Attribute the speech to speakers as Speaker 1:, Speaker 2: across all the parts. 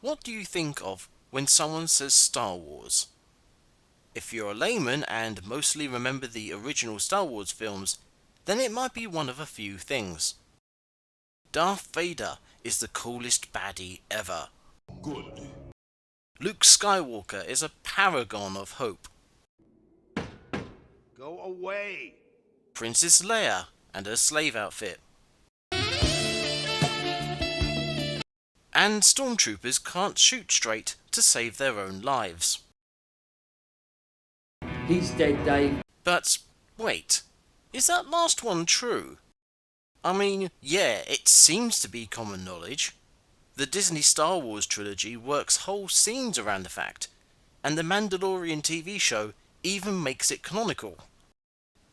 Speaker 1: What do you think of when someone says Star Wars? If you're a layman and mostly remember the original Star Wars films, then it might be one of a few things. Darth Vader is the coolest baddie ever.
Speaker 2: Good.
Speaker 1: Luke Skywalker is a paragon of hope.
Speaker 2: Go away.
Speaker 1: Princess Leia and her slave outfit. And stormtroopers can't shoot straight to save their own lives.
Speaker 3: He's dead, Dave.
Speaker 1: But wait, is that last one true? I mean, yeah, it seems to be common knowledge. The Disney Star Wars trilogy works whole scenes around the fact, and the Mandalorian TV show even makes it canonical.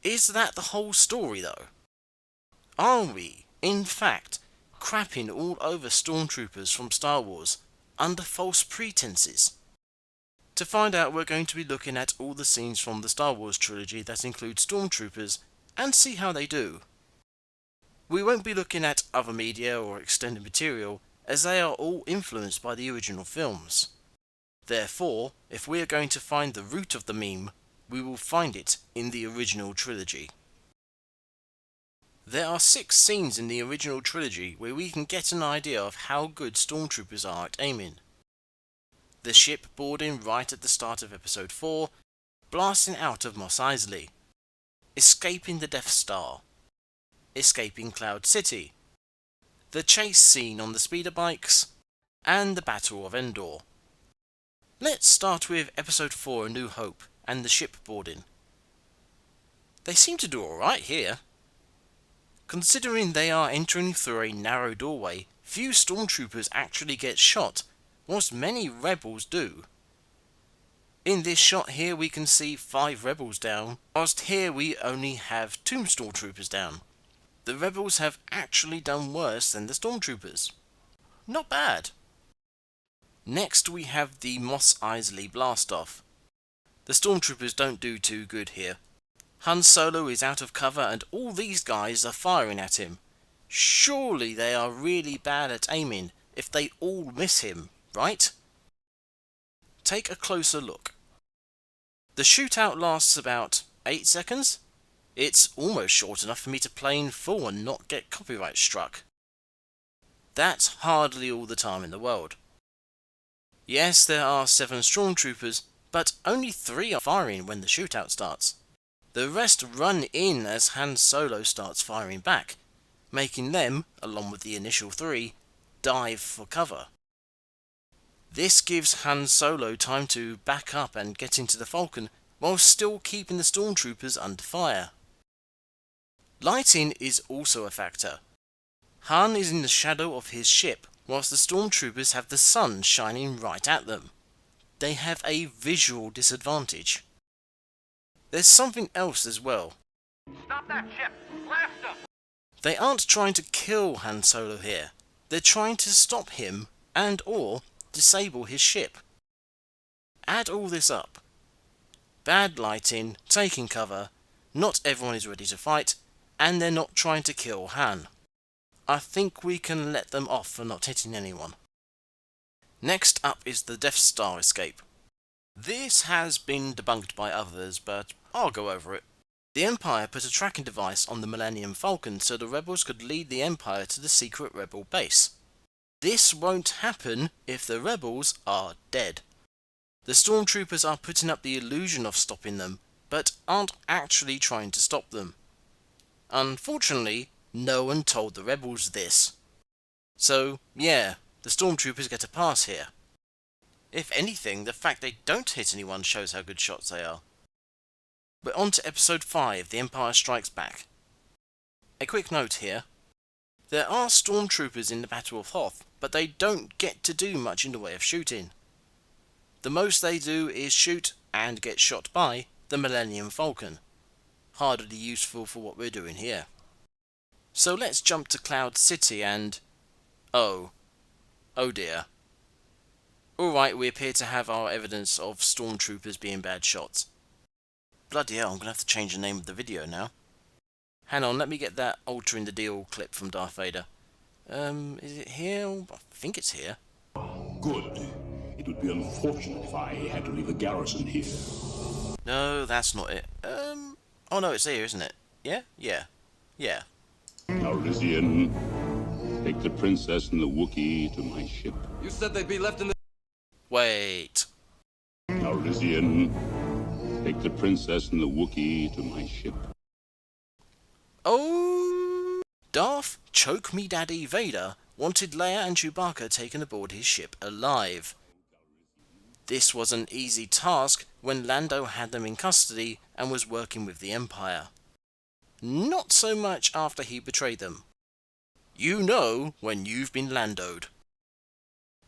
Speaker 1: Is that the whole story though? Are we, in fact, crapping all over stormtroopers from Star Wars under false pretenses? To find out, we're going to be looking at all the scenes from the Star Wars trilogy that include stormtroopers and see how they do. We won't be looking at other media or extended material, as they are all influenced by the original films. Therefore, if we are going to find the root of the meme, we will find it in the original trilogy. There are 6 scenes in the original trilogy where we can get an idea of how good stormtroopers are at aiming. The ship boarding right at the start of episode 4, blasting out of Mos Eisley, escaping the Death Star, escaping Cloud City, the chase scene on the speeder bikes, and the Battle of Endor. Let's start with episode 4 A New Hope and the ship boarding. They seem to do alright here. Considering they are entering through a narrow doorway, few stormtroopers actually get shot, whilst many rebels do. In this shot here we can see 5 rebels down, whilst here we only have 2 stormtroopers down. The rebels have actually done worse than the stormtroopers. Not bad. Next we have the Mos Eisley blast-off. The stormtroopers don't do too good here. Han Solo is out of cover and all these guys are firing at him. Surely they are really bad at aiming if they all miss him, right? Take a closer look. The shootout lasts about 8 seconds. It's almost short enough for me to play in full and not get copyright struck. That's hardly all the time in the world. Yes, there are 7 stormtroopers, but only 3 are firing when the shootout starts. The rest run in as Han Solo starts firing back, making them, along with the initial 3, dive for cover. This gives Han Solo time to back up and get into the Falcon, while still keeping the stormtroopers under fire. Lighting is also a factor. Han is in the shadow of his ship, whilst the stormtroopers have the sun shining right at them. They have a visual disadvantage. There's something else as well.
Speaker 4: Stop that ship! Blast them!
Speaker 1: They aren't trying to kill Han Solo here. They're trying to stop him and or disable his ship. Add all this up. Bad lighting, taking cover, not everyone is ready to fight, and they're not trying to kill Han. I think we can let them off for not hitting anyone. Next up is the Death Star escape. This has been debunked by others, but I'll go over it. The Empire put a tracking device on the Millennium Falcon so the rebels could lead the Empire to the secret rebel base. This won't happen if the rebels are dead. The stormtroopers are putting up the illusion of stopping them, but aren't actually trying to stop them. Unfortunately, no one told the rebels this. So, yeah, the stormtroopers get a pass here. If anything, the fact they don't hit anyone shows how good shots they are. But on to episode 5, The Empire Strikes Back. A quick note here. There are stormtroopers in the Battle of Hoth, but they don't get to do much in the way of shooting. The most they do is shoot and get shot by the Millennium Falcon. Hardly useful for what we're doing here. So let's jump to Cloud City and... oh dear. Alright, we appear to have our evidence of stormtroopers being bad shots. Bloody hell, I'm going to have to change the name of the video now. Hang on, let me get that altering the deal clip from Darth Vader. Is it here? I think it's here.
Speaker 2: Good. It would be unfortunate if I had to leave a garrison here.
Speaker 1: No, that's not it. Oh no, it's here, isn't it? Yeah? Yeah. Yeah.
Speaker 2: Calrissian, take the princess and the Wookiee to my ship.
Speaker 3: You said they'd be left in the...
Speaker 1: Wait.
Speaker 2: Calrissian, take the princess and the Wookiee to my ship.
Speaker 1: Oh! Darth Choke Me Daddy Vader wanted Leia and Chewbacca taken aboard his ship alive. This was an easy task when Lando had them in custody and was working with the Empire. Not so much after he betrayed them. You know when you've been Landoed.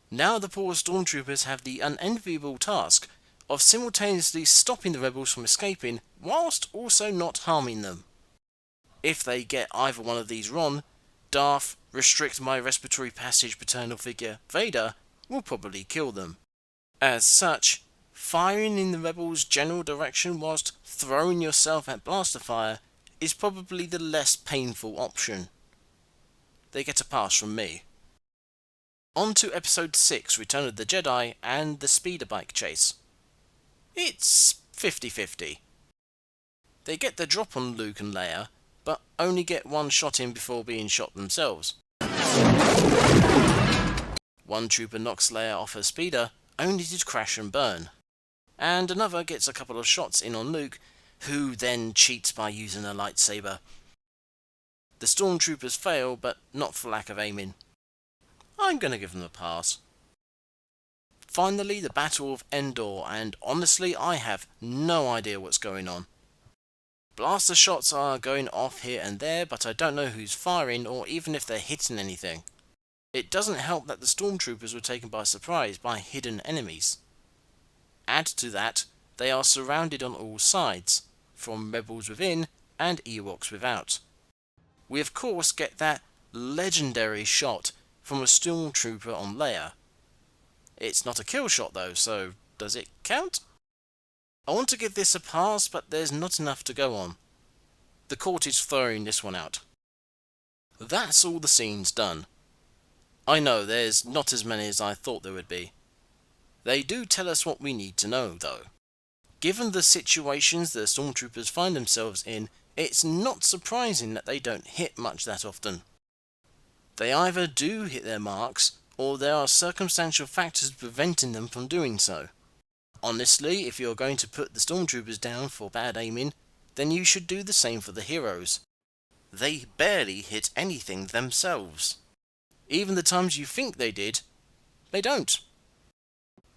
Speaker 1: Now the poor Stormtroopers have the unenviable task of simultaneously stopping the rebels from escaping whilst also not harming them. If they get either one of these wrong, Darth Restrict My Respiratory Passage paternal figure Vader will probably kill them. As such, firing in the rebels' general direction whilst throwing yourself at blaster fire is probably the less painful option. They get a pass from me. On to Episode 6, Return of the Jedi and the speeder bike chase. It's 50-50. They get the drop on Luke and Leia, but only get one shot in before being shot themselves. One trooper knocks Leia off her speeder, only to crash and burn. And another gets a couple of shots in on Luke, who then cheats by using a lightsaber. The Stormtroopers fail, but not for lack of aiming. I'm gonna give them a pass. Finally, the Battle of Endor, and honestly I have no idea what's going on. Blaster shots are going off here and there, but I don't know who's firing or even if they're hitting anything. It doesn't help that the Stormtroopers were taken by surprise by hidden enemies. Add to that, they are surrounded on all sides, from rebels within and Ewoks without. We of course get that legendary shot from a Stormtrooper on Leia. It's not a kill shot though, so does it count? I want to give this a pass, but there's not enough to go on. The court is throwing this one out. That's all the scenes done. I know there's not as many as I thought there would be. They do tell us what we need to know though. Given the situations the Stormtroopers find themselves in, it's not surprising that they don't hit much that often. They either do hit their marks, or there are circumstantial factors preventing them from doing so. Honestly, if you're going to put the Stormtroopers down for bad aiming, then you should do the same for the heroes. They barely hit anything themselves. Even the times you think they did, they don't.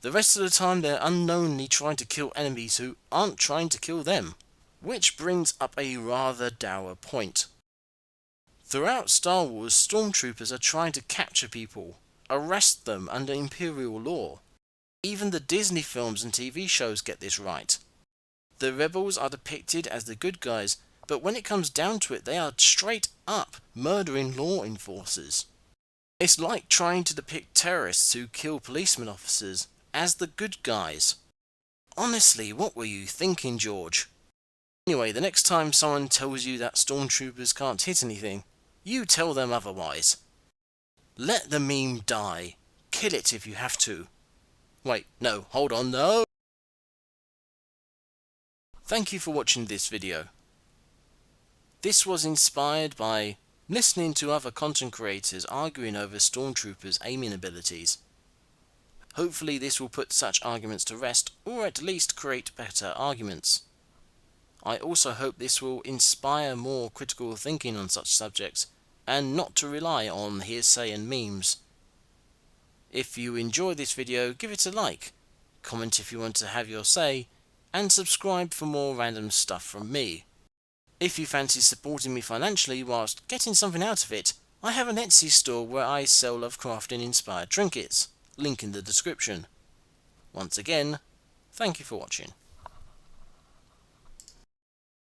Speaker 1: The rest of the time they're unknowingly trying to kill enemies who aren't trying to kill them. Which brings up a rather dour point. Throughout Star Wars, Stormtroopers are trying to capture people, arrest them under Imperial law. Even the Disney films and TV shows get this right. The rebels are depicted as the good guys, but when it comes down to it, they are straight up murdering law enforcers. It's like trying to depict terrorists who kill policemen officers as the good guys. Honestly, what were you thinking, George? Anyway, the next time someone tells you that Stormtroopers can't hit anything, you tell them otherwise. Let the meme die. Kill it if you have to. Wait, no, hold on, no! Thank you for watching this video. This was inspired by listening to other content creators arguing over Stormtroopers' aiming abilities. Hopefully this will put such arguments to rest, or at least create better arguments. I also hope this will inspire more critical thinking on such subjects, and not to rely on hearsay and memes. If you enjoyed this video, give it a like, comment if you want to have your say, and subscribe for more random stuff from me. If you fancy supporting me financially whilst getting something out of it, I have an Etsy store where I sell lovecraftian inspired trinkets, link in the description. Once again, thank you for watching.